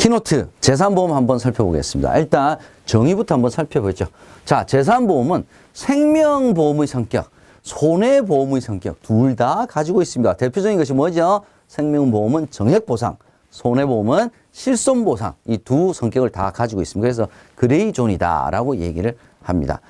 키노트 재산보험 한번 살펴보겠습니다. 일단 정의부터 한번 살펴보죠. 자, 재산보험은 생명보험의 성격, 손해보험의 성격 둘 다 가지고 있습니다. 대표적인 것이 뭐죠? 생명보험은 정액보상, 손해보험은 실손보상, 이 두 성격을 다 가지고 있습니다. 그래서 그레이존이다라고 얘기를 합니다.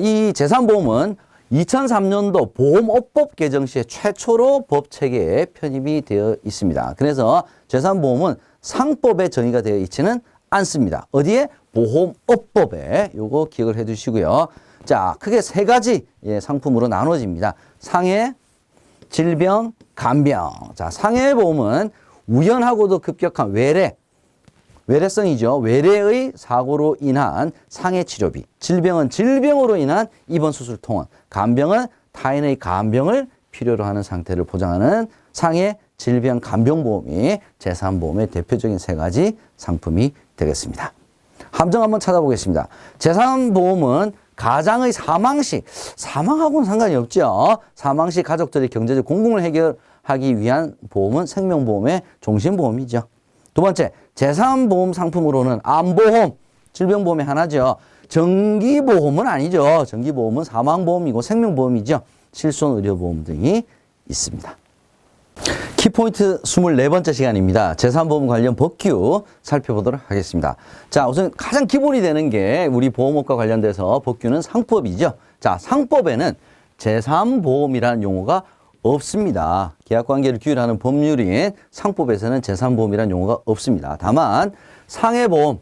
이 재산보험은 2003년도 보험업법 개정 시에 최초로 법체계에 편입이 되어 있습니다. 그래서 재산보험은 상법에 정의가 되어 있지는 않습니다. 어디에? 보험업법에. 요거 기억을 해 두시고요. 자, 크게 세 가지 상품으로 나눠집니다. 상해, 질병, 간병. 자, 상해보험은 우연하고도 급격한 외래성이죠. 외래의 사고로 인한 상해 치료비. 질병은 질병으로 인한 입원 수술 통원. 간병은 타인의 간병을 필요로 하는 상태를 보장하는 상해, 질병, 간병보험이 재산보험의 대표적인 세 가지 상품이 되겠습니다. 함정 한번 찾아보겠습니다. 재산보험은 가장의 사망 시, 사망하고는 상관이 없죠. 사망 시 가족들의 경제적 공공을 해결하기 위한 보험은 생명보험의 종신보험이죠. 두 번째, 재산보험 상품으로는 암보험, 질병보험이 하나죠. 정기보험은 아니죠. 정기보험은 사망보험이고 생명보험이죠. 실손의료보험 등이 있습니다. 키포인트 24번째 시간입니다. 재산보험 관련 법규 살펴보도록 하겠습니다. 자, 우선 가장 기본이 되는 게 우리 보험업과 관련돼서 법규는 상법이죠. 자, 상법에는 재산보험이라는 용어가 없습니다. 계약관계를 규율하는 법률인 상법에서는 재산보험이라는 용어가 없습니다. 다만 상해보험,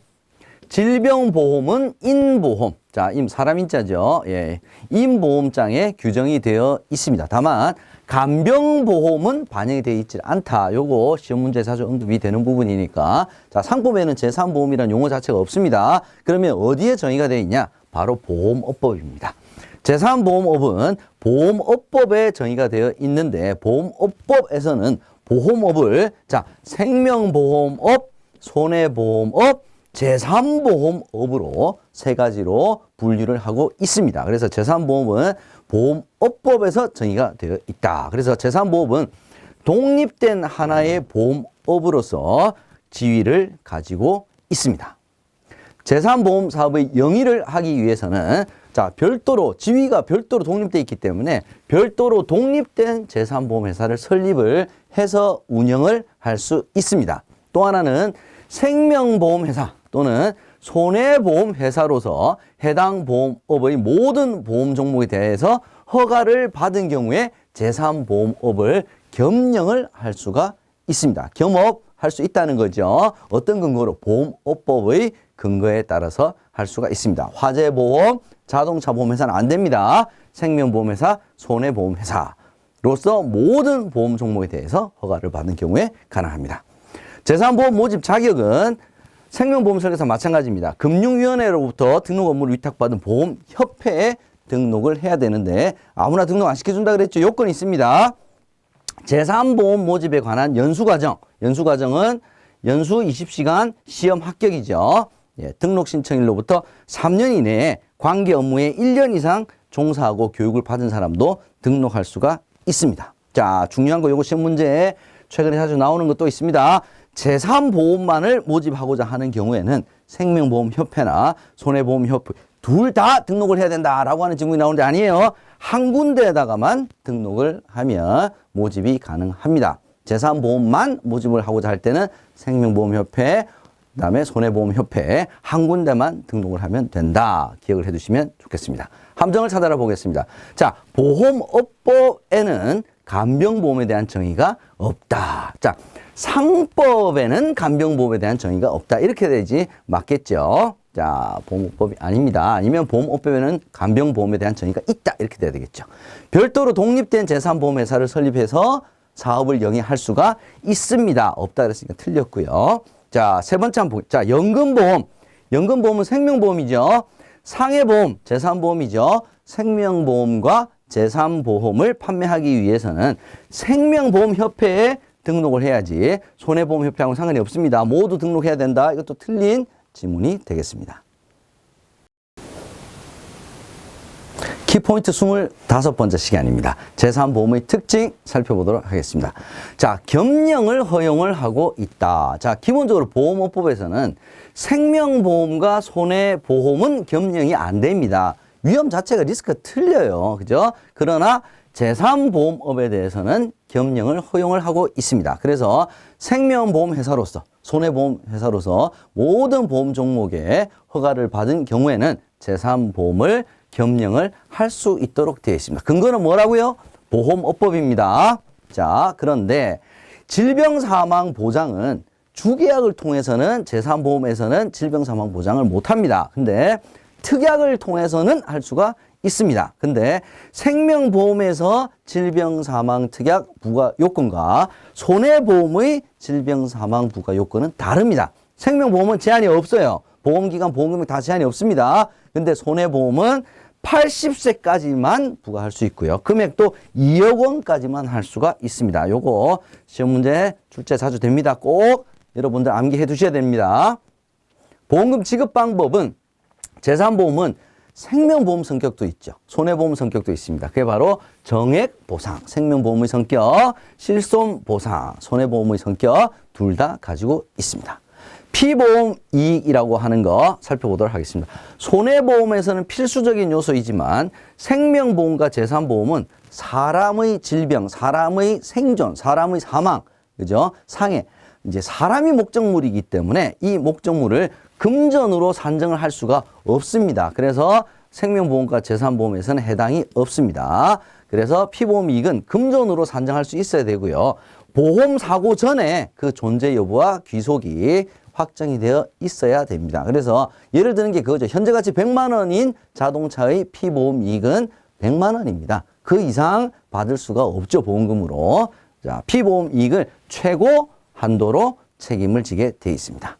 질병보험은 인보험, 자, 사람 인자죠. 예, 인보험장에 규정이 되어 있습니다. 다만 간병보험은 반영이 되어 있지 않다. 요거 시험 문제에 자주 언급이 되는 부분이니까. 자, 상법에는 재산보험이라는 용어 자체가 없습니다. 그러면 어디에 정의가 되어 있냐? 바로 보험업법입니다. 재산보험업은 보험업법에 정의가 되어 있는데 보험업법에서는 보험업을 자, 생명보험업, 손해보험업, 재산보험업으로 세 가지로 분류를 하고 있습니다. 그래서 재산보험은 보험업법에서 정의가 되어 있다. 그래서 재산보험은 독립된 하나의 보험업으로서 지위를 가지고 있습니다. 재산보험 사업의 영위를 하기 위해서는 자, 별도로 지위가 별도로 독립되어 있기 때문에 별도로 독립된 재산보험회사를 설립을 해서 운영을 할 수 있습니다. 또 하나는 생명보험회사 또는 손해보험회사로서 해당 보험업의 모든 보험 종목에 대해서 허가를 받은 경우에 재산보험업을 겸용을 할 수가 있습니다. 겸업할 수 있다는 거죠. 어떤 근거로? 보험업법의 근거에 따라서 할 수가 있습니다. 화재보험, 자동차보험회사는 안 됩니다. 생명보험회사, 손해보험회사로서 모든 보험 종목에 대해서 허가를 받은 경우에 가능합니다. 재산보험 모집 자격은 생명보험 설계사 마찬가지입니다. 금융위원회로부터 등록 업무를 위탁받은 보험협회에 등록을 해야 되는데 아무나 등록 안 시켜준다 그랬죠. 요건이 있습니다. 재산보험 모집에 관한 연수과정. 연수과정은 연수 20시간 시험 합격이죠. 예, 등록 신청일로부터 3년 이내에 관계 업무에 1년 이상 종사하고 교육을 받은 사람도 등록할 수가 있습니다. 자, 중요한 거 요거 시험 문제에 최근에 자주 나오는 것도 있습니다. 재산보험만을 모집하고자 하는 경우에는 생명보험협회나 손해보험협회 둘 다 등록을 해야 된다라고 하는 질문이 나오는데 아니에요. 한 군데에다가만 등록을 하면 모집이 가능합니다. 재산보험만 모집을 하고자 할 때는 생명보험협회, 그다음에 손해보험협회 한 군데만 등록을 하면 된다. 기억을 해두시면 좋겠습니다. 함정을 찾아라 보겠습니다. 자, 보험업법에는 간병보험에 대한 정의가 없다. 자, 상법에는 간병보험에 대한 정의가 없다. 이렇게 되지 맞겠죠? 자, 보험업법이 아닙니다. 아니면 보험업법에는 간병보험에 대한 정의가 있다. 이렇게 돼야 되겠죠. 별도로 독립된 재산보험회사를 설립해서 사업을 영위할 수가 있습니다. 없다 그랬으니까 틀렸고요. 자, 세 번째 한번 자, 연금보험. 연금보험은 생명보험이죠. 상해보험, 재산보험이죠. 생명보험과 재산보험을 판매하기 위해서는 생명보험협회에 등록을 해야지 손해보험협회하고는 상관이 없습니다. 모두 등록해야 된다. 이것도 틀린 지문이 되겠습니다. 키포인트 25번째 시간입니다. 제3보험의 특징 살펴보도록 하겠습니다. 자, 겸령을 허용을 하고 있다. 자, 기본적으로 보험업법에서는 생명보험과 손해보험은 겸령이 안 됩니다. 위험 자체가 리스크가 틀려요. 그죠? 그러나 제3보험업에 대해서는 겸령을 허용을 하고 있습니다. 그래서 생명보험 회사로서 손해보험 회사로서 모든 보험 종목에 허가를 받은 경우에는 제3보험을 겸령을 할 수 있도록 되어 있습니다. 근거는 뭐라고요? 보험업법입니다. 자, 그런데 질병사망보장은 주계약을 통해서는 제3보험에서는 질병사망보장을 못합니다. 근데 특약을 통해서는 할 수가 있습니다. 근데 생명보험에서 질병사망특약 부과요건과 손해보험의 질병사망 부과요건은 다릅니다. 생명보험은 제한이 없어요. 보험기간, 보험금액 다 제한이 없습니다. 근데 손해보험은 80세까지만 부과할 수 있고요. 금액도 2억 원까지만 할 수가 있습니다. 요거 시험 문제 출제 자주 됩니다. 꼭 여러분들 암기해 두셔야 됩니다. 보험금 지급 방법은 제3보험은 생명보험 성격도 있죠. 손해보험 성격도 있습니다. 그게 바로 정액보상, 생명보험의 성격, 실손보상, 손해보험의 성격 둘 다 가지고 있습니다. 피보험 이익이라고 하는 거 살펴보도록 하겠습니다. 손해보험에서는 필수적인 요소이지만 생명보험과 제3보험은 사람의 질병, 사람의 생존, 사람의 사망, 그죠? 상해. 이제 사람이 목적물이기 때문에 이 목적물을 금전으로 산정을 할 수가 없습니다. 그래서 생명보험과 제3보험에서는 해당이 없습니다. 그래서 피보험 이익은 금전으로 산정할 수 있어야 되고요. 보험사고 전에 그 존재 여부와 귀속이 확정이 되어 있어야 됩니다. 그래서 예를 드는 게 그거죠. 현재 가치 100만 원인 자동차의 피보험 이익은 100만 원입니다. 그 이상 받을 수가 없죠. 보험금으로. 자, 피보험 이익을 최고 한도로 책임을 지게 되어 있습니다.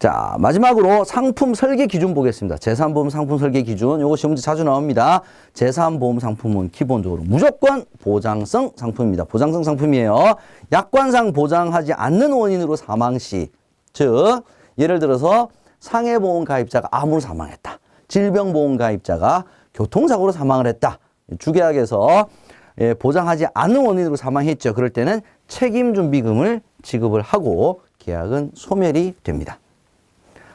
자, 마지막으로 상품 설계 기준 보겠습니다. 제3보험 상품 설계 기준, 요거 시험 문제 자주 나옵니다. 제3보험 상품은 기본적으로 무조건 보장성 상품입니다. 보장성 상품이에요. 약관상 보장하지 않는 원인으로 사망 시, 즉 예를 들어서 상해보험 가입자가 암으로 사망했다. 질병보험 가입자가 교통사고로 사망을 했다. 주계약에서 보장하지 않는 원인으로 사망했죠. 그럴 때는 책임준비금을 지급을 하고 계약은 소멸이 됩니다.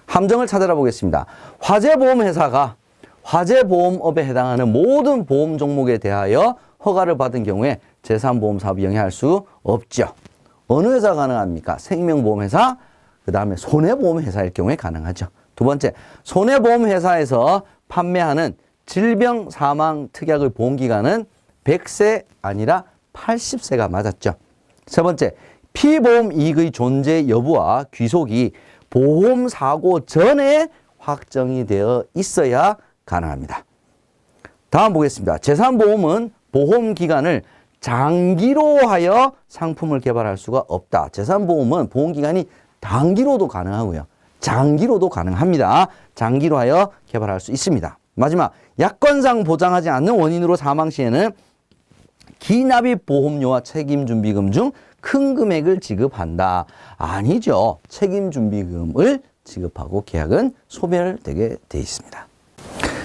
함정을 찾아라 보겠습니다. 화재보험회사가 화재보험업에 해당하는 모든 보험 종목에 대하여 허가를 받은 경우에 제3보험 사업이 영위할 수 없죠. 어느 회사가 가능합니까? 생명보험회사, 그 다음에 손해보험회사일 경우에 가능하죠. 두 번째, 손해보험회사에서 판매하는 질병사망특약의 보험기간은 100세 아니라 80세가 맞았죠. 세 번째, 피보험 이익의 존재 여부와 귀속이 보험사고 전에 확정이 되어 있어야 가능합니다. 다음 보겠습니다. 제3보험은 보험기간을 장기로 하여 상품을 개발할 수가 없다. 제3보험은 보험기간이 단기로도 가능하고요. 장기로도 가능합니다. 장기로 하여 개발할 수 있습니다. 마지막, 약관상 보장하지 않는 원인으로 사망 시에는 기납입 보험료와 책임준비금 중 큰 금액을 지급한다. 아니죠. 책임준비금을 지급하고 계약은 소멸되게 돼 있습니다.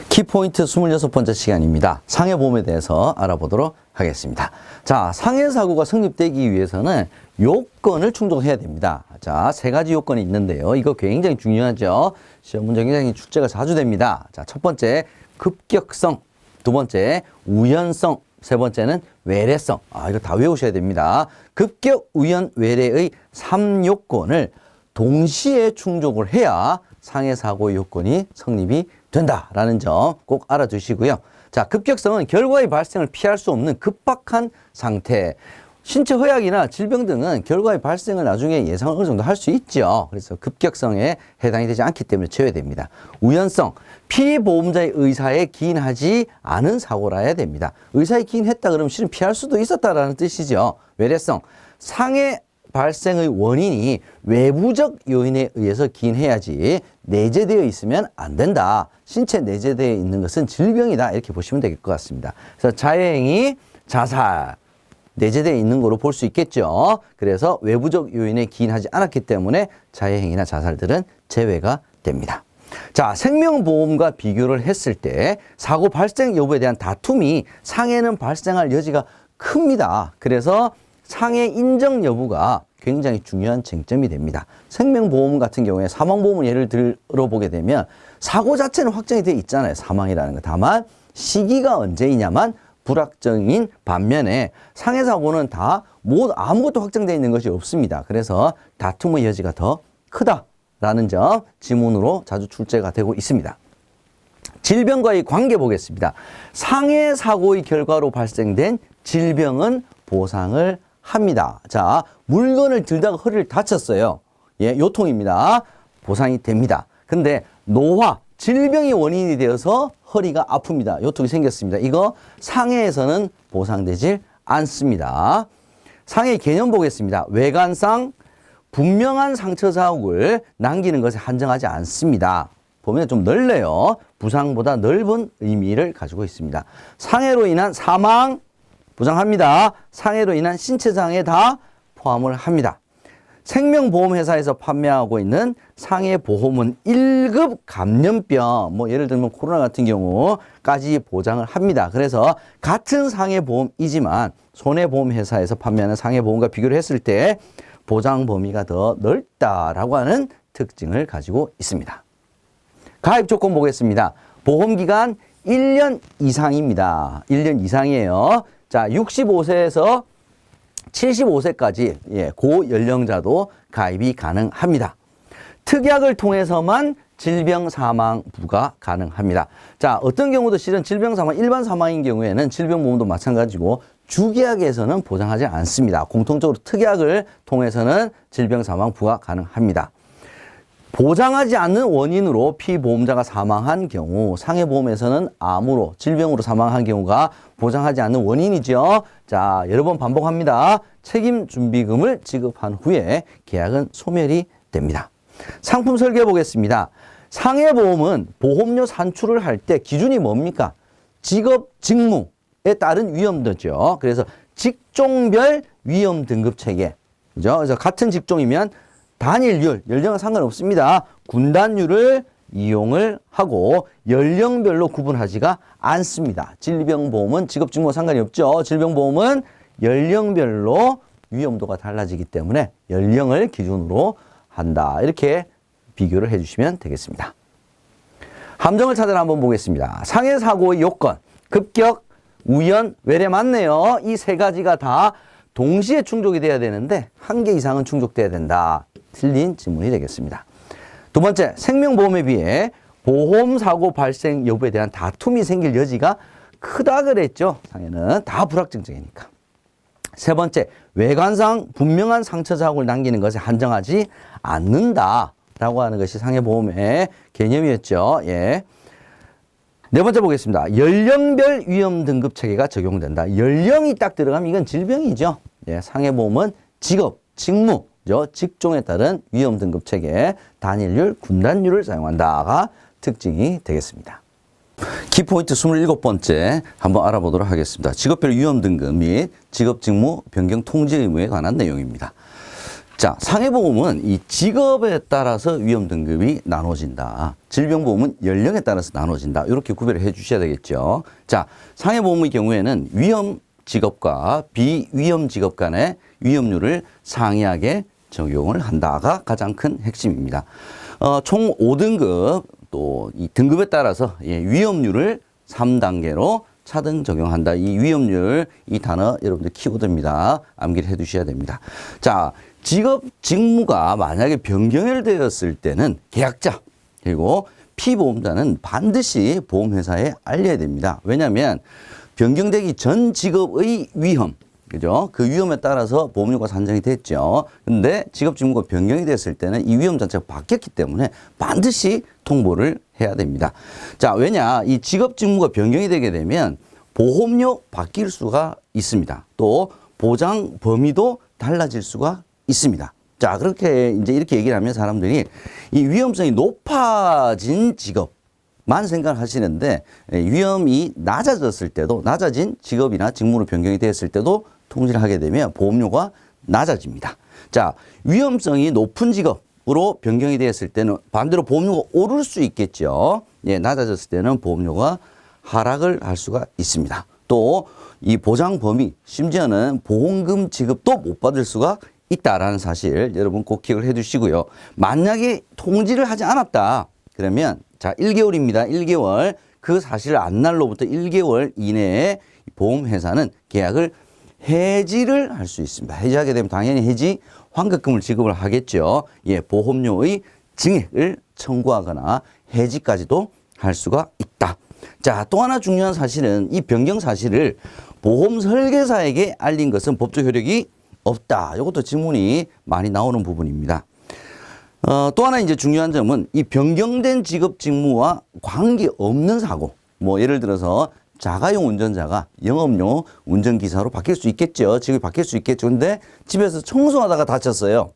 키포인트 26번째 시간입니다. 상해보험에 대해서 알아보도록 하겠습니다. 자, 상해사고가 성립되기 위해서는 요건을 충족해야 됩니다. 자, 세 가지 요건이 있는데요. 이거 굉장히 중요하죠. 시험 문제 굉장히 출제가 자주 됩니다. 자, 첫 번째, 급격성. 두 번째, 우연성. 세 번째는 외래성. 이거 다 외우셔야 됩니다. 급격, 우연, 외래의 3요건을 동시에 충족을 해야 상해사고 요건이 성립이 된다라는 점 꼭 알아두시고요. 자, 급격성은 결과의 발생을 피할 수 없는 급박한 상태. 신체 허약이나 질병 등은 결과의 발생을 나중에 예상을 어느 정도 할 수 있죠. 그래서 급격성에 해당이 되지 않기 때문에 제외됩니다. 우연성, 피보험자의 의사에 기인하지 않은 사고라 해야 됩니다. 의사에 기인했다 그러면 실은 피할 수도 있었다라는 뜻이죠. 외래성, 상해 발생의 원인이 외부적 요인에 의해서 기인해야지 내재되어 있으면 안 된다. 신체 내재되어 있는 것은 질병이다. 이렇게 보시면 될 것 같습니다. 그래서 자해행위, 자살, 내재되어 있는 거로 볼 수 있겠죠. 그래서 외부적 요인에 기인하지 않았기 때문에 자해행위나 자살들은 제외가 됩니다. 자, 생명보험과 비교를 했을 때 사고 발생 여부에 대한 다툼이 상해는 발생할 여지가 큽니다. 그래서 상해 인정 여부가 굉장히 중요한 쟁점이 됩니다. 생명보험 같은 경우에 사망보험을 예를 들어보게 되면 사고 자체는 확정이 돼 있잖아요. 사망이라는 거. 다만 시기가 언제이냐만 불확정인 반면에 상해사고는 다 아무것도 확정되어 있는 것이 없습니다. 그래서 다툼의 여지가 더 크다라는 점 지문으로 자주 출제가 되고 있습니다. 질병과의 관계 보겠습니다. 상해사고의 결과로 발생된 질병은 보상을 합니다. 자, 물건을 들다가 허리를 다쳤어요. 예, 요통입니다. 보상이 됩니다. 근데 노화, 질병이 원인이 되어서 허리가 아픕니다. 요통이 생겼습니다. 이거 상해에서는 보상되질 않습니다. 상해 개념 보겠습니다. 외관상 분명한 상처 자국을 남기는 것에 한정하지 않습니다. 보면 좀 넓네요. 부상보다 넓은 의미를 가지고 있습니다. 상해로 인한 사망 보장합니다. 상해로 인한 신체장애 다 포함을 합니다. 생명보험회사에서 판매하고 있는 상해보험은 1급 감염병, 뭐 예를 들면 코로나 같은 경우까지 보장을 합니다. 그래서 같은 상해보험이지만 손해보험회사에서 판매하는 상해보험과 비교를 했을 때 보장 범위가 더 넓다라고 하는 특징을 가지고 있습니다. 가입 조건 보겠습니다. 보험기간 1년 이상입니다. 1년 이상이에요. 자, 65세에서 75세까지 고연령자도 가입이 가능합니다. 특약을 통해서만 질병 사망 부과 가능합니다. 자, 어떤 경우도 실은 질병 사망, 일반 사망인 경우에는 질병보험도 마찬가지고 주계약에서는 보장하지 않습니다. 공통적으로 특약을 통해서는 질병 사망 부과 가능합니다. 보장하지 않는 원인으로 피보험자가 사망한 경우 상해보험에서는 암으로 질병으로 사망한 경우가 보장하지 않는 원인이죠. 자, 여러 번 반복합니다. 책임준비금을 지급한 후에 계약은 소멸이 됩니다. 상품 설계 보겠습니다. 상해보험은 보험료 산출을 할 때 기준이 뭡니까? 직업, 직무에 따른 위험도죠. 그래서 직종별 위험 등급 체계. 그죠? 그래서 같은 직종이면 단일률, 연령은 상관없습니다. 군단율을 이용을 하고 연령별로 구분하지가 않습니다. 질병보험은 직업직무와 상관이 없죠. 질병보험은 연령별로 위험도가 달라지기 때문에 연령을 기준으로 한다. 이렇게 비교를 해주시면 되겠습니다. 함정을 찾아라 한번 보겠습니다. 상해사고의 요건, 급격, 우연, 외래 맞네요. 이 세 가지가 다 동시에 충족이 돼야 되는데 한 개 이상은 충족돼야 된다. 틀린 질문이 되겠습니다. 두 번째, 생명보험에 비해 보험사고 발생 여부에 대한 다툼이 생길 여지가 크다 그랬죠. 상해는 다 불확정적이니까. 세 번째, 외관상 분명한 상처 자국을 남기는 것에 한정하지 않는다라고 하는 것이 상해보험의 개념이었죠. 예. 네 번째 보겠습니다. 연령별 위험 등급 체계가 적용된다. 연령이 딱 들어가면 이건 질병이죠. 예, 상해보험은 직업, 직무, 직종에 따른 위험 등급 체계, 단일률, 군단율을 사용한다가 특징이 되겠습니다. 키포인트 27번째 한번 알아보도록 하겠습니다. 직업별 위험 등급 및 직업 직무 변경 통지 의무에 관한 내용입니다. 자, 상해보험은 이 직업에 따라서 위험 등급이 나눠진다. 질병보험은 연령에 따라서 나눠진다. 이렇게 구별을 해 주셔야 되겠죠. 자, 상해보험의 경우에는 위험 직업과 비위험 직업 간의 위험률을 상이하게 적용을 한다가 가장 큰 핵심입니다. 총 5등급 또 이 등급에 따라서 위험률을 3단계로 차등 적용한다. 이 위험률 이 단어 여러분들 키워드입니다. 암기를 해 두셔야 됩니다. 자, 직업 직무가 만약에 변경되었을 때는 계약자 그리고 피보험자는 반드시 보험회사에 알려야 됩니다. 왜냐하면 변경되기 전 직업의 위험, 그죠? 그 위험에 따라서 보험료가 산정이 됐죠. 근데 직업 직무가 변경이 됐을 때는 이 위험 자체가 바뀌었기 때문에 반드시 통보를 해야 됩니다. 자, 왜냐? 이 직업 직무가 변경이 되게 되면 보험료 바뀔 수가 있습니다. 또 보장 범위도 달라질 수가 있습니다. 자, 그렇게 이제 이렇게 얘기를 하면 사람들이 이 위험성이 높아진 직업만 생각하시는데 위험이 낮아졌을 때도 낮아진 직업이나 직무로 변경이 됐을 때도 통지를 하게 되면 보험료가 낮아집니다. 자, 위험성이 높은 직업 보험료로 변경이 되었을 때는 반대로 보험료가 오를 수 있겠죠. 예, 낮아졌을 때는 보험료가 하락을 할 수가 있습니다. 또 이 보장 범위, 심지어는 보험금 지급도 못 받을 수가 있다라는 사실 여러분 꼭 기억을 해 두시고요. 만약에 통지를 하지 않았다. 그러면 자, 1개월입니다. 1개월. 그 사실을 안 날로부터 1개월 이내에 보험회사는 계약을 해지를 할 수 있습니다. 해지하게 되면 당연히 해지 환급금을 지급을 하겠죠. 예, 보험료의 증액을 청구하거나 해지까지도 할 수가 있다. 자, 또 하나 중요한 사실은 이 변경 사실을 보험 설계사에게 알린 것은 법적 효력이 없다. 이것도 질문이 많이 나오는 부분입니다. 또 하나 이제 중요한 점은 이 변경된 직업 직무와 관계없는 사고. 뭐 예를 들어서 자가용 운전자가 영업용 운전기사로 바뀔 수 있겠죠. 직업이 바뀔 수 있겠죠. 근데 집에서 청소하다가 다쳤어요.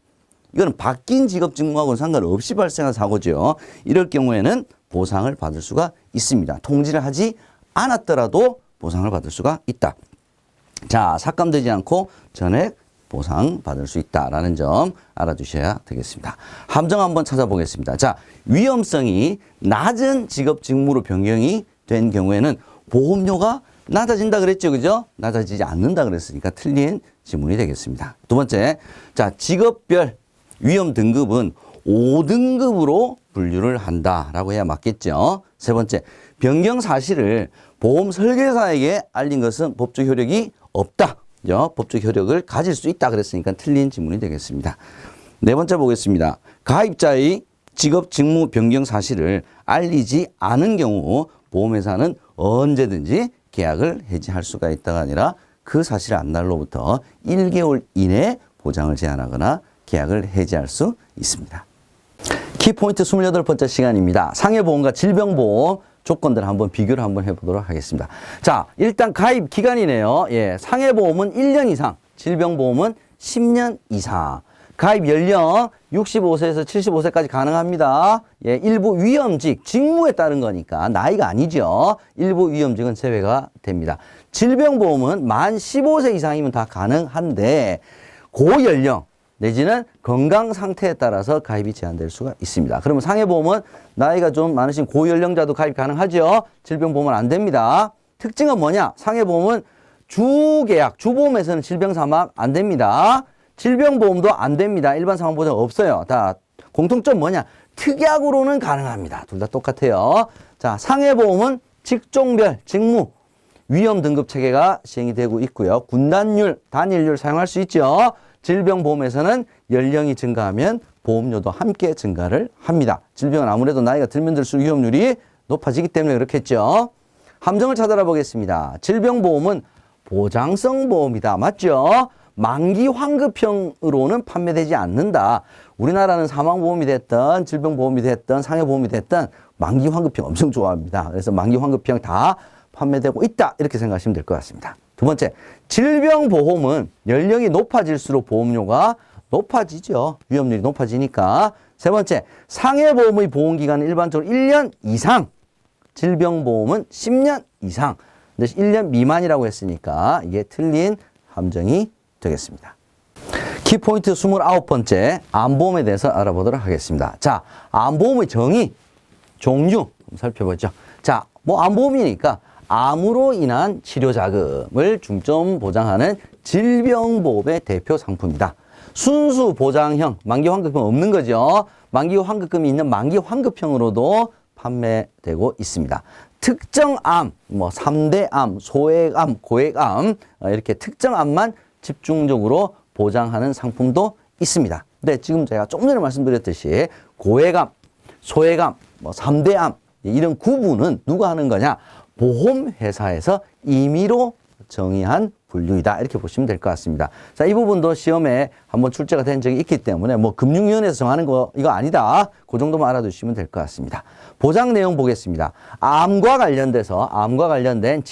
이거는 바뀐 직업 직무하고는 상관없이 발생한 사고죠. 이럴 경우에는 보상을 받을 수가 있습니다. 통지를 하지 않았더라도 보상을 받을 수가 있다. 자, 삭감되지 않고 전액 보상 받을 수 있다라는 점 알아두셔야 되겠습니다. 함정 한번 찾아보겠습니다. 자, 위험성이 낮은 직업 직무로 변경이 된 경우에는 보험료가 낮아진다 그랬죠. 그죠? 낮아지지 않는다 그랬으니까 틀린 지문이 되겠습니다. 두 번째, 자, 직업별 위험 등급은 5등급으로 분류를 한다라고 해야 맞겠죠. 세 번째, 변경 사실을 보험 설계사에게 알린 것은 법적 효력이 없다. 법적 효력을 가질 수 있다 그랬으니까 틀린 지문이 되겠습니다. 네 번째 보겠습니다. 가입자의 직업 직무 변경 사실을 알리지 않은 경우 보험회사는 언제든지 계약을 해지할 수가 있다가 아니라 그 사실 안 날로부터 1개월 이내에 보장을 제한하거나 계약을 해지할 수 있습니다. 키포인트 28번째 시간입니다. 상해보험과 질병보험 조건들 한번 비교를 한번 해보도록 하겠습니다. 자, 일단 가입 기간이네요. 예, 상해보험은 1년 이상, 질병보험은 10년 이상. 가입 연령 65세에서 75세까지 가능합니다. 예, 일부 위험직, 직무에 따른 거니까 나이가 아니죠. 일부 위험직은 제외가 됩니다. 질병보험은 만 15세 이상이면 다 가능한데 고연령 내지는 건강 상태에 따라서 가입이 제한될 수가 있습니다. 그러면 상해보험은 나이가 좀 많으신 고연령자도 가입 가능하죠. 질병보험은 안 됩니다. 특징은 뭐냐? 상해보험은 주계약, 주보험에서는 질병사망 안 됩니다. 질병보험도 안 됩니다. 일반 사망보장 없어요. 다 공통점 뭐냐? 특약으로는 가능합니다. 둘 다 똑같아요. 자, 상해보험은 직종별, 직무, 위험 등급 체계가 시행이 되고 있고요. 분단율, 단일률 사용할 수 있죠. 질병보험에서는 연령이 증가하면 보험료도 함께 증가를 합니다. 질병은 아무래도 나이가 들면 들수록 위험률이 높아지기 때문에 그렇겠죠. 함정을 찾아라 보겠습니다. 질병보험은 보장성 보험이다. 맞죠? 만기 환급형으로는 판매되지 않는다. 우리나라는 사망보험이 됐든 질병보험이 됐든 상해보험이 됐든 만기 환급형 엄청 좋아합니다. 그래서 만기 환급형 다 판매되고 있다. 이렇게 생각하시면 될 것 같습니다. 두 번째, 질병보험은 연령이 높아질수록 보험료가 높아지죠. 위험률이 높아지니까. 세 번째, 상해보험의 보험기간은 일반적으로 1년 이상, 질병보험은 10년 이상. 근데 1년 미만이라고 했으니까 이게 틀린 함정이 되겠습니다. 키포인트 29번째, 암보험에 대해서 알아보도록 하겠습니다. 자, 암보험의 정의, 종류 살펴보죠. 자, 뭐 암보험이니까 암으로 인한 치료 자금을 중점 보장하는 질병보험의 대표 상품이다. 순수 보장형, 만기 환급금 없는 거죠. 만기 환급금이 있는 만기 환급형으로도 판매되고 있습니다. 특정 암, 뭐 3대 암, 소액암, 고액암 이렇게 특정 암만 집중적으로 보장하는 상품도 있습니다. 근데 지금 제가 조금 전에 말씀드렸듯이 고액암, 소액암, 뭐 3대 암 이런 구분은 누가 하는 거냐? 보험회사에서 임의로 정의한 분류이다. 이렇게 보시면 될 것 같습니다. 자, 이 부분도 시험에 한번 출제가 된 적이 있기 때문에 뭐 금융위원회에서 정하는 거 이거 아니다. 그 정도만 알아두시면 될 것 같습니다. 보장 내용 보겠습니다. 암과 관련된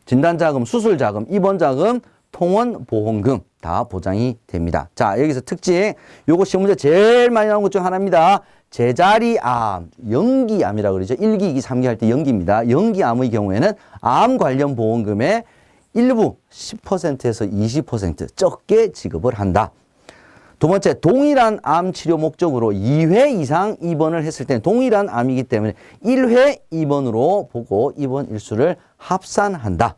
진단자금, 수술자금, 입원자금, 통원보험금 다 보장이 됩니다. 자, 여기서 특징, 요거 시험 문제 제일 많이 나온 것 중 하나입니다. 제자리암, 연기암이라고 그러죠. 1기, 2기, 3기 할 때 연기입니다. 연기암의 경우에는 암 관련 보험금의 일부 10%에서 20% 적게 지급을 한다. 두 번째, 동일한 암 치료 목적으로 2회 이상 입원을 했을 때는 동일한 암이기 때문에 1회 입원으로 보고 입원 일수를 합산한다.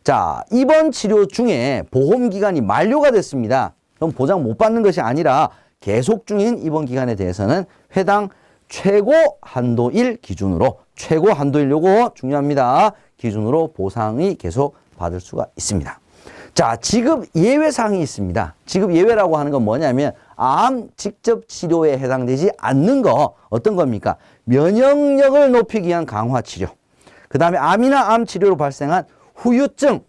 자, 입원 치료 중에 보험 기간이 만료가 됐습니다. 그럼 보장 못 받는 것이 아니라 계속 중인 입원 기간에 대해서는 회당 최고 한도일 기준으로, 최고 한도일 요거 중요합니다. 기준으로 보상이 계속 받을 수가 있습니다. 자, 지급 예외 사항이 있습니다. 지급 예외라고 하는 건 뭐냐면 암 직접 치료에 해당되지 않는 거 어떤 겁니까? 면역력을 높이기 위한 강화 치료. 그 다음에 암이나 암 치료로 발생한 후유증,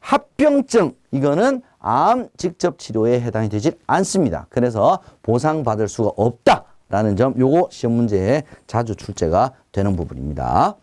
합병증, 이거는 암 직접 치료에 해당이 되지 않습니다. 그래서 보상받을 수가 없다라는 점, 요거 시험 문제에 자주 출제가 되는 부분입니다.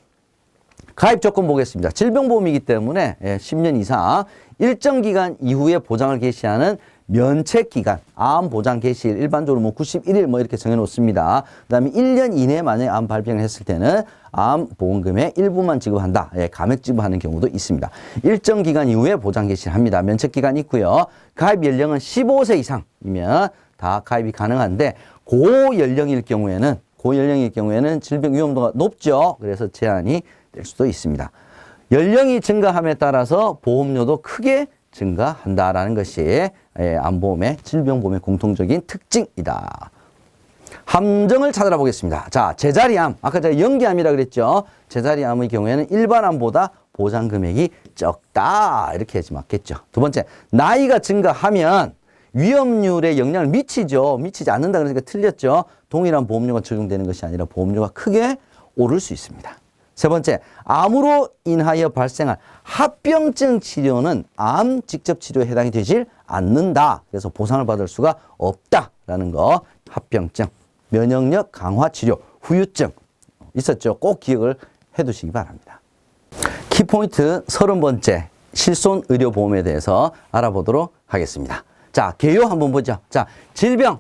가입 조건 보겠습니다. 질병보험이기 때문에 10년 이상 일정 기간 이후에 보장을 개시하는 면책기간, 암 보장 개시일 일반적으로 뭐 91일 뭐 이렇게 정해놓습니다. 그 다음에 1년 이내에 만약에 암 발병을 했을 때는 암 보험금의 일부만 지급한다. 감액 지급하는 경우도 있습니다. 일정 기간 이후에 보장 개시를 합니다. 면책기간이 있고요. 가입 연령은 15세 이상이면 다 가입이 가능한데 고연령일 경우에는 질병 위험도가 높죠. 그래서 제한이 될 수도 있습니다. 연령이 증가함에 따라서 보험료도 크게 증가한다라는 것이 암보험의 질병보험의 공통적인 특징이다. 함정을 찾아라 보겠습니다. 자, 제자리암. 아까 제가 연기암이라 그랬죠. 제자리암의 경우에는 일반암보다 보장 금액이 적다. 이렇게 해서 맞겠죠. 두 번째, 나이가 증가하면 위험률에 영향을 미치죠. 미치지 않는다 그러니까 틀렸죠. 동일한 보험료가 적용되는 것이 아니라 보험료가 크게 오를 수 있습니다. 세 번째, 암으로 인하여 발생한 합병증 치료는 암 직접 치료에 해당이 되질 않는다. 그래서 보상을 받을 수가 없다라는 거. 합병증, 면역력 강화 치료, 후유증 있었죠. 꼭 기억을 해두시기 바랍니다. 키포인트 30번째, 실손의료보험에 대해서 알아보도록 하겠습니다. 자, 개요 한번 보죠. 자, 질병,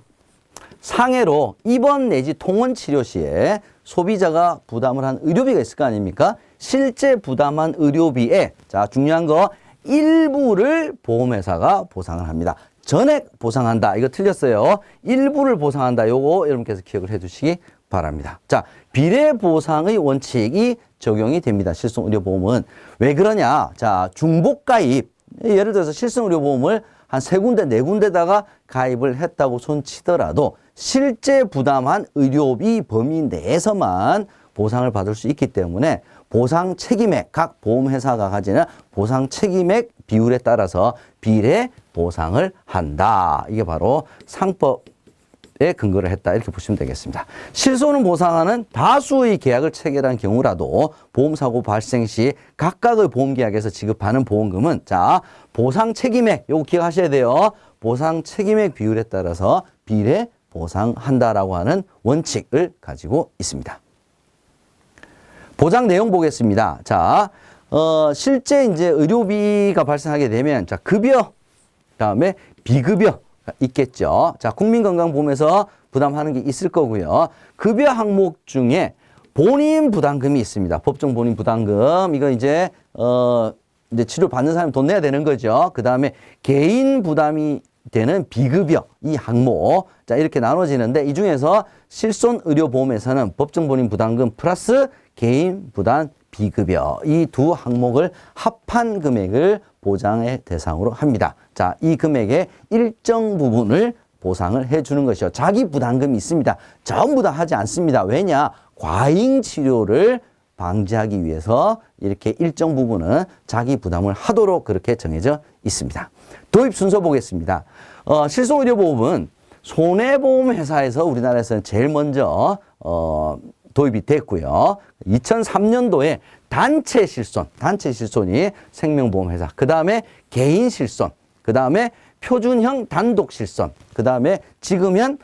상해로 입원 내지 통원 치료 시에 소비자가 부담을 한 의료비가 있을 거 아닙니까? 실제 부담한 의료비에, 자, 중요한 거, 일부를 보험회사가 보상을 합니다. 전액 보상한다. 이거 틀렸어요. 일부를 보상한다. 요거 여러분께서 기억을 해 두시기 바랍니다. 자, 비례 보상의 원칙이 적용이 됩니다. 실손의료보험은. 왜 그러냐? 자, 중복가입. 예를 들어서 실손의료보험을 한 3군데, 4군데다가 가입을 했다고 손치더라도 실제 부담한 의료비 범위 내에서만 보상을 받을 수 있기 때문에 보상 책임액, 각 보험회사가 가지는 보상 책임액 비율에 따라서 비례 보상을 한다. 이게 바로 상법에 근거를 했다. 이렇게 보시면 되겠습니다. 실손을 보상하는 다수의 계약을 체결한 경우라도 보험사고 발생 시 각각의 보험계약에서 지급하는 보험금은, 자, 보상 책임액, 요거 기억하셔야 돼요. 보상 책임액 비율에 따라서 비례 보상한다라고 하는 원칙을 가지고 있습니다. 보장 내용 보겠습니다. 자, 실제 이제 의료비가 발생하게 되면, 자, 급여, 다음에 비급여 있겠죠. 자, 국민건강보험에서 부담하는 게 있을 거고요. 급여 항목 중에 본인 부담금이 있습니다. 법정 본인 부담금. 이거 이제 치료 받는 사람이 돈 내야 되는 거죠. 그 다음에 개인 부담이 되는 비급여, 이 항목. 자, 이렇게 나눠지는데 이 중에서 실손의료보험에서는 법정 본인 부담금 플러스 개인 부담 비급여, 이 두 항목을 합한 금액을 보장의 대상으로 합니다. 자, 이 금액의 일정 부분을 보상을 해주는 것이요. 자기 부담금이 있습니다. 전부 다 하지 않습니다. 왜냐? 과잉 치료를 방지하기 위해서 이렇게 일정 부분은 자기 부담을 하도록 그렇게 정해져 있습니다. 도입 순서 보겠습니다. 실손의료보험은 손해보험회사에서 우리나라에서는 제일 먼저 도입이 됐고요. 2003년도에 단체 실손이 생명보험회사, 그 다음에 개인 실손, 그 다음에 표준형 단독 실손, 그 다음에 지금은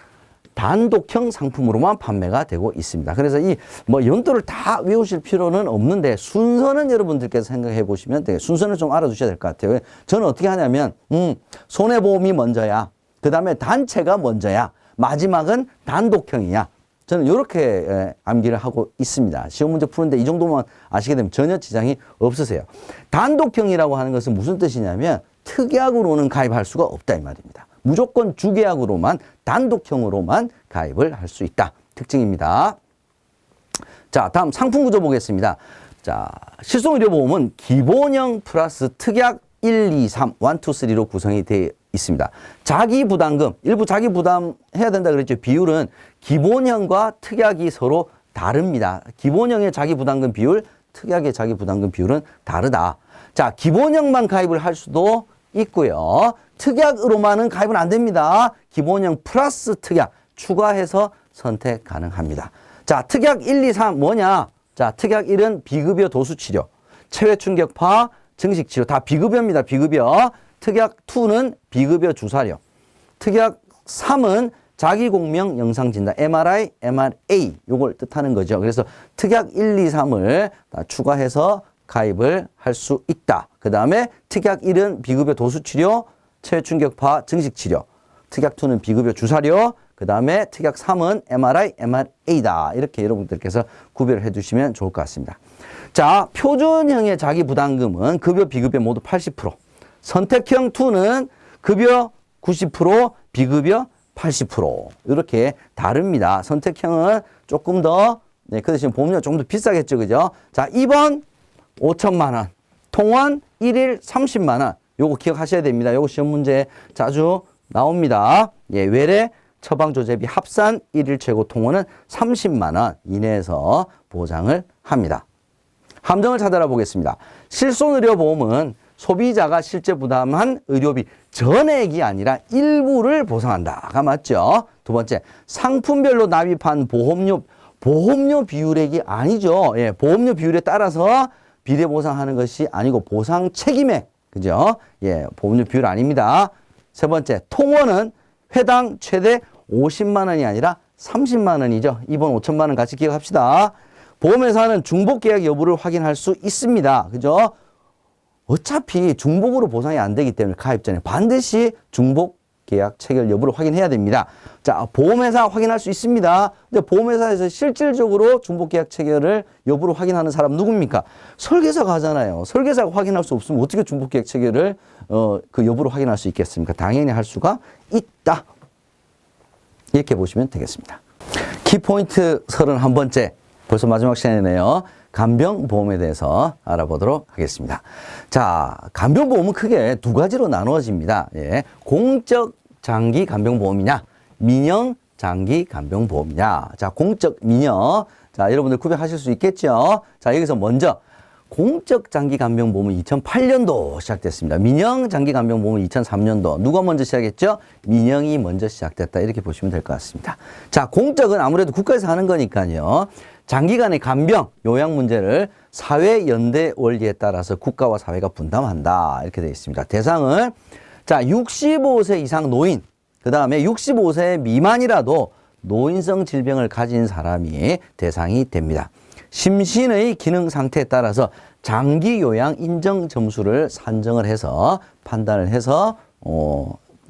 단독형 상품으로만 판매가 되고 있습니다. 그래서 이 연도를 다 외우실 필요는 없는데 순서는 여러분들께서 생각해 보시면 되겠습니다. 순서는 좀 알아두셔야 될 것 같아요. 저는 어떻게 하냐면 손해보험이 먼저야, 그 다음에 단체가 먼저야, 마지막은 단독형이야. 저는 이렇게 암기를 하고 있습니다. 시험 문제 푸는데 이 정도만 아시게 되면 전혀 지장이 없으세요. 단독형이라고 하는 것은 무슨 뜻이냐면 특약으로는 가입할 수가 없다 이 말입니다. 무조건 주계약으로만 단독형으로만 가입을 할 수 있다. 특징입니다. 자, 다음 상품 구조 보겠습니다. 자, 실손의료보험은 기본형 플러스 특약 1, 2, 3, 1, 2, 3로 구성이 되어 있습니다. 자기부담금, 일부 자기부담해야 된다 그랬죠. 비율은 기본형과 특약이 서로 다릅니다. 기본형의 자기부담금 비율, 특약의 자기부담금 비율은 다르다. 자, 기본형만 가입을 할 수도 있고요. 특약으로만은 가입은 안 됩니다. 기본형 플러스 특약 추가해서 선택 가능합니다. 자, 특약 1, 2, 3 뭐냐? 자, 특약 1은 비급여 도수치료, 체외충격파, 증식치료 다 비급여입니다. 비급여. 특약 2는 비급여 주사료. 특약 3은 자기공명 영상진단, MRI, MRA 요걸 뜻하는 거죠. 그래서 특약 1, 2, 3을 다 추가해서 가입을 할 수 있다. 그 다음에 특약 1은 비급여 도수치료, 체외충격파, 증식치료. 특약 2는 비급여 주사료. 그 다음에 특약 3은 MRI, MRA다. 이렇게 여러분들께서 구별을 해주시면 좋을 것 같습니다. 자, 표준형의 자기부담금은 급여, 비급여 모두 80%. 선택형 2는 급여 90%, 비급여 80%. 이렇게 다릅니다. 선택형은 조금 더, 네, 그 대신 보험료 조금 더 비싸겠죠. 그죠? 자, 2번 5천만 원. 통원 1일 30만 원. 요거 기억하셔야 됩니다. 요거 시험 문제 자주 나옵니다. 예, 외래 처방조제비 합산 1일 최고 통원은 30만 원 이내에서 보장을 합니다. 함정을 찾아라 보겠습니다. 실손의료보험은 소비자가 실제 부담한 의료비 전액이 아니라 일부를 보상한다가 맞죠. 두 번째, 상품별로 납입한 보험료 비율액이 아니죠. 예, 보험료 비율에 따라서 비례 보상하는 것이 아니고 보상 책임액, 그죠? 예, 보험료 비율 아닙니다. 세 번째, 통원은 회당 최대 50만 원이 아니라 30만 원이죠. 이번 5천만 원 같이 기억합시다. 보험회사는 중복 계약 여부를 확인할 수 있습니다. 그죠? 어차피 중복으로 보상이 안 되기 때문에 가입 전에 반드시 중복 계약 체결 여부를 확인해야 됩니다. 자, 보험회사 확인할 수 있습니다. 근데 보험회사에서 실질적으로 중복 계약 체결을 여부를 확인하는 사람 누굽니까? 설계사가 하잖아요. 설계사가 확인할 수 없으면 어떻게 중복 계약 체결을 그 여부를 확인할 수 있겠습니까? 당연히 할 수가 있다. 이렇게 보시면 되겠습니다. 키포인트 31번째. 벌써 마지막 시간이네요. 간병보험에 대해서 알아보도록 하겠습니다. 자, 간병보험은 크게 두 가지로 나누어집니다. 예, 공적 장기 간병보험이냐, 민영 장기 간병보험이냐. 자, 공적 민영. 자, 여러분들 구별하실 수 있겠죠? 자, 여기서 먼저 공적 장기 간병보험은 2008년도 시작됐습니다. 민영 장기 간병보험은 2003년도. 누가 먼저 시작했죠? 민영이 먼저 시작됐다. 이렇게 보시면 될 것 같습니다. 자, 공적은 아무래도 국가에서 하는 거니까요. 장기간의 간병, 요양 문제를 사회 연대 원리에 따라서 국가와 사회가 분담한다. 이렇게 되어 있습니다. 대상은 자, 65세 이상 노인, 그 다음에 65세 미만이라도 노인성 질병을 가진 사람이 대상이 됩니다. 심신의 기능 상태에 따라서 장기 요양 인정 점수를 산정을 해서 판단을 해서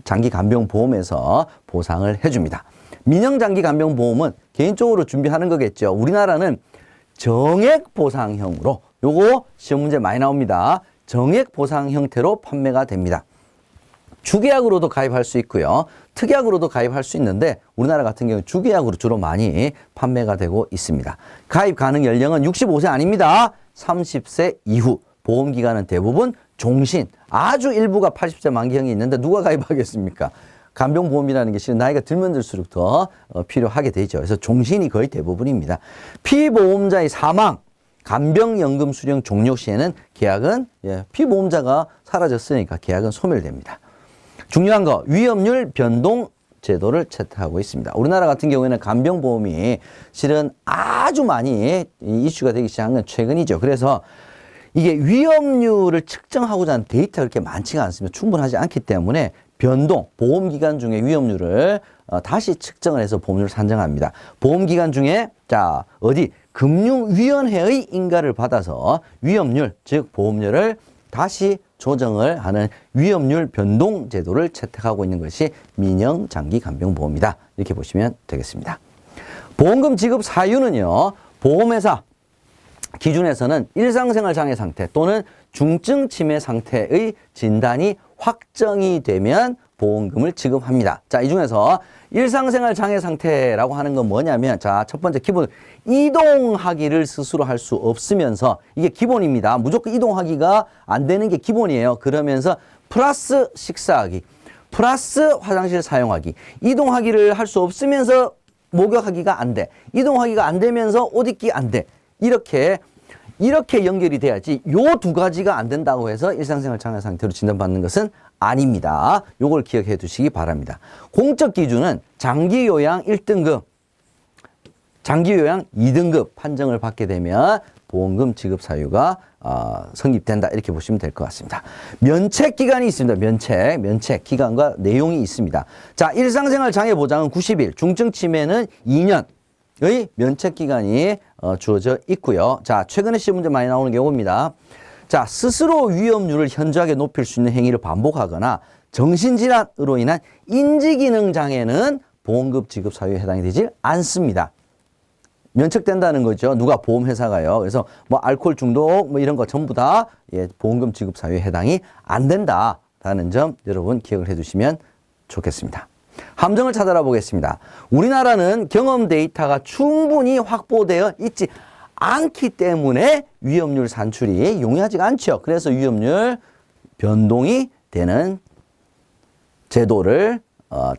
장기 간병 보험에서 보상을 해줍니다. 민영 장기 간병 보험은 개인적으로 준비하는 거겠죠. 우리나라는 정액 보상형으로, 요거 시험 문제 많이 나옵니다. 정액 보상 형태로 판매가 됩니다. 주계약으로도 가입할 수 있고요. 특약으로도 가입할 수 있는데 우리나라 같은 경우는 주계약으로 주로 많이 판매가 되고 있습니다. 가입 가능 연령은 65세 아닙니다. 30세 이후. 보험기간은 대부분 종신. 아주 일부가 80세 만기형이 있는데 누가 가입하겠습니까? 간병보험이라는 게 실은 나이가 들면 들수록 더 필요하게 되죠. 그래서 종신이 거의 대부분입니다. 피보험자의 사망, 간병연금 수령 종료 시에는 계약은 피보험자가 사라졌으니까 계약은 소멸됩니다. 중요한 거, 위험률 변동 제도를 채택하고 있습니다. 우리나라 같은 경우에는 간병보험이 실은 아주 많이 이슈가 되기 시작한 건 최근이죠. 그래서 이게 위험률을 측정하고자 하는 데이터가 그렇게 많지가 않습니다. 충분하지 않기 때문에 변동, 보험기간 중에 위험률을 다시 측정을 해서 보험료를 산정합니다. 보험기간 중에 자, 어디 금융위원회의 인가를 받아서 위험률, 즉 보험료를 다시 조정을 하는 위험률 변동 제도를 채택하고 있는 것이 민영 장기 간병보험이다. 이렇게 보시면 되겠습니다. 보험금 지급 사유는요, 보험회사 기준에서는 일상생활 장애 상태 또는 중증 치매 상태의 진단이 확정이 되면 보험금을 지급합니다. 자, 이 중에서 일상생활 장애 상태라고 하는 건 뭐냐면, 자, 첫 번째 기본, 이동하기를 스스로 할 수 없으면서, 이게 기본입니다. 무조건 이동하기가 안 되는 게 기본이에요. 그러면서 플러스 식사하기, 플러스 화장실 사용하기, 이동하기를 할 수 없으면서 목욕하기가 안 돼, 이동하기가 안 되면서 옷 입기 안 돼. 이렇게 연결이 돼야지, 요 두 가지가 안 된다고 해서 일상생활 장애 상태로 진단받는 것은 아닙니다. 요걸 기억해 두시기 바랍니다. 공적 기준은 장기요양 1등급, 장기요양 2등급 판정을 받게 되면 보험금 지급 사유가 성립된다, 이렇게 보시면 될 것 같습니다. 면책 기간이 있습니다. 면책 기간과 내용이 있습니다. 자, 일상생활 장애 보장은 90일, 중증 치매는 2년의 면책 기간이 주어져 있고요. 자, 최근에 시험 문제 많이 나오는 경우입니다. 자, 스스로 위험률을 현저하게 높일 수 있는 행위를 반복하거나 정신질환으로 인한 인지기능 장애는 보험금 지급 사유에 해당이 되지 않습니다. 면책된다는 거죠. 누가? 보험회사가요. 그래서 뭐 알코올 중독 뭐 이런 거 전부 다 보험금 지급 사유에 해당이 안 된다라는 점 여러분 기억을 해두시면 좋겠습니다. 함정을 찾아라 보겠습니다. 우리나라는 경험 데이터가 충분히 확보되어 있지 않기 때문에 위험률 산출이 용이하지가 않죠. 그래서 위험률 변동이 되는 제도를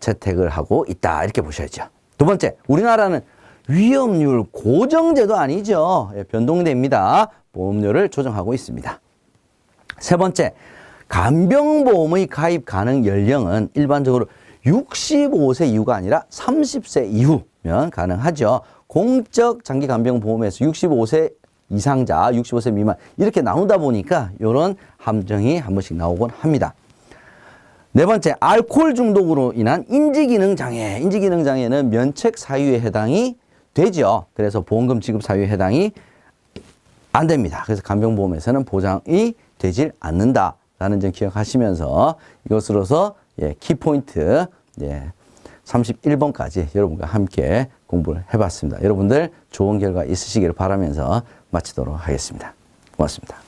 채택을 하고 있다, 이렇게 보셔야죠. 두 번째, 우리나라는 위험률 고정제도 아니죠. 변동됩니다. 보험료를 조정하고 있습니다. 세 번째, 간병보험의 가입 가능 연령은 일반적으로 65세 이후가 아니라 30세 이후면 가능하죠. 공적 장기 간병보험에서 65세 이상자, 65세 미만 이렇게 나누다 보니까 이런 함정이 한 번씩 나오곤 합니다. 네 번째, 알코올 중독으로 인한 인지기능 장애. 인지기능 장애는 면책 사유에 해당이 되죠. 그래서 보험금 지급 사유에 해당이 안 됩니다. 그래서 간병보험에서는 보장이 되질 않는다라는 점 기억하시면서 이것으로서 키포인트 31번까지 여러분과 함께 공부를 해봤습니다. 여러분들 좋은 결과 있으시기를 바라면서 마치도록 하겠습니다. 고맙습니다.